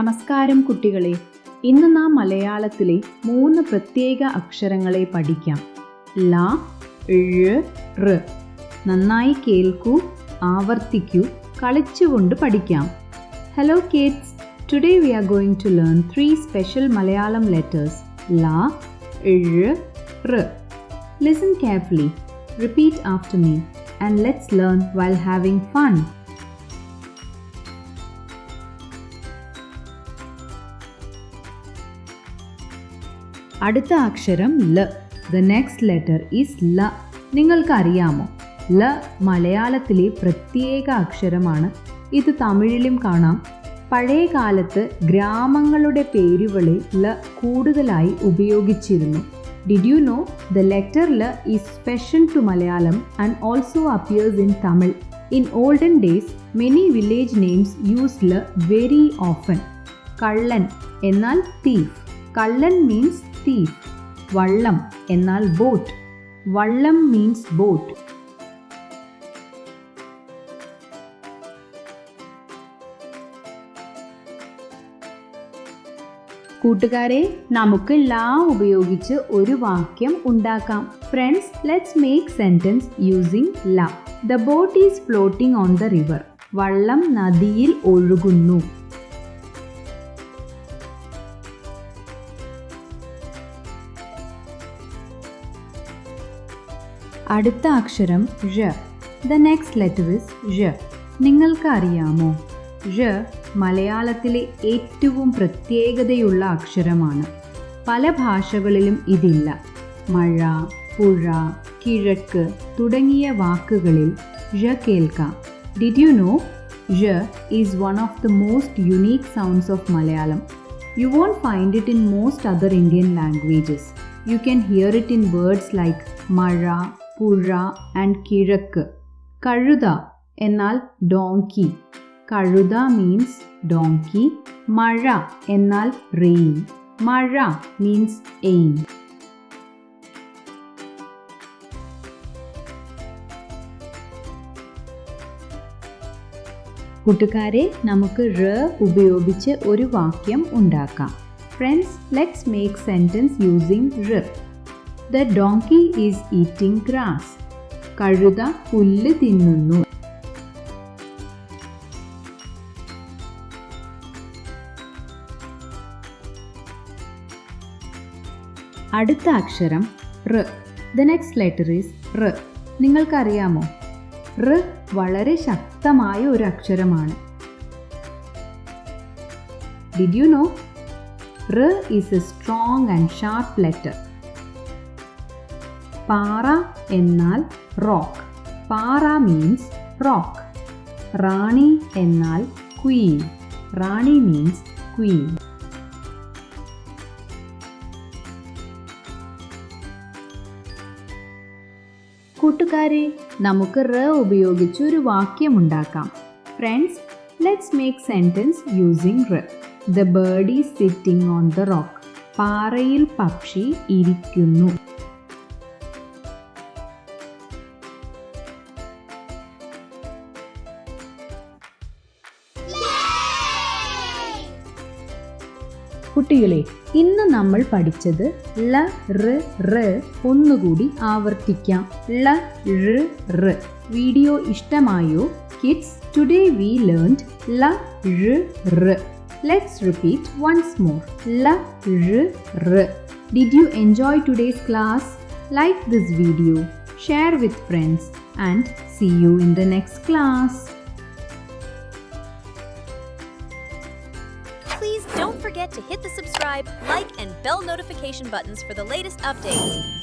നമസ്കാരം കുട്ടികളെ, ഇന്ന് നാം മലയാളത്തിലെ 3 പ്രത്യേക അക്ഷരങ്ങളെ പഠിക്കാം. ല, ഴ, ഋ. നന്നായി കേൾക്കൂ, ആവർത്തിക്കൂ, കളിച്ചുകൊണ്ട് പഠിക്കാം. Hello kids, today we are going to learn 3 special Malayalam letters. La, ഴ, ഋ. Listen carefully, repeat after me, and let's learn while having fun. അടുത്ത അക്ഷരം ല. The next letter is ല. നിങ്ങൾക്കറിയാമോ, ല മലയാളത്തിലെ പ്രത്യേക അക്ഷരമാണ്. ഇത് തമിഴിലും കാണാം. പഴയ കാലത്ത് ഗ്രാമങ്ങളുടെ പേരുകളിൽ ല കൂടുതലായി ഉപയോഗിച്ചിരുന്നു. Did you know the letter ല is special to Malayalam and also appears in Tamil? In olden days, many village names use ല very often. കള്ളൻ എന്നാൽ thief. കള്ളൻ means thief. വള്ളം എന്നാൽ boat. വള്ളം means boat. കൂട്ടുകാരെ, നമുക്ക് ലാ ഉപയോഗിച്ച് ഒരു വാക്യം ഉണ്ടാക്കാം. Friends, let's make sentence using ല. The boat is floating on the river. വള്ളം നദിയിൽ ഒഴുകുന്നു. അടുത്ത അക്ഷരം ഴ. The next letter is ഴ. നിങ്ങൾക്ക് അറിയാമോ, ഴ മലയാളത്തിലെ ഏറ്റവും പ്രത്യേകതയുള്ള അക്ഷരമാണ്. പല ഭാഷകളിലും ഇതില്ല. മഴ, പുഴ, കിഴക്ക് തുടങ്ങിയ വാക്കുകളിൽ ഴ കേൾക്കാം. Did you know ഴ is one of the most unique sounds of Malayalam. You won't find it in most other Indian languages. You can hear it in words like മഴ, പുഴ and കിഴക്ക്. കഴുത എന്നാൽ ഡോങ്കി. കഴുത മീൻസ് ഡോങ്കി. മഴ എന്നാൽ rain. മഴ മീൻസ് എയിം. കൂട്ടുകാരെ, നമുക്ക് ഴ ഉപയോഗിച്ച് ഒരു വാക്യം ഉണ്ടാക്കാം. Friends, let's make sentence using ഴ. The donkey is eating grass. കഴുത പുല്ല് തിന്നുന്നു. അടുത്ത അക്ഷരം ഋ. The next letter is ഋ. നിങ്ങൾക്കറിയാമോ, ഋ വളരെ ശക്തമായ ഒരു അക്ഷരമാണ്. Did you know? ഋ is a strong and sharp letter. പാറ എന്നാൽ റോക്ക്. പാറ മീൻസ് റോക്ക്. റാണി എന്നാൽ ക്വീൻ. റാണി മീൻസ് ക്വീൻ. കൂട്ടുകാരെ, നമുക്ക് ഋ ഉപയോഗിച്ച് ഒരു വാക്യം ഉണ്ടാക്കാം. Friends, let's make sentence using ഋ. The bird is sitting on the rock. പാറയിൽ പക്ഷി ഇരിക്കുന്നു. കുട്ടികളെ, ഇന്ന് നമ്മൾ പഠിച്ചത് ല, ഋ, റ്. ഒന്നുകൂടി ആവർത്തിക്കാം. ല, ഴ, റ്. വീഡിയോ ഇഷ്ടമായോ കിഡ്സ്? ടുഡേ വി ലേൺഡ് ല, ഴ, റ്. Let's repeat once more. ല, ഴ, റ്. Did you enjoy today's class? Like this video, share with friends, and see you in the next class. Please don't forget to hit the subscribe, like, and bell notification buttons for the latest updates.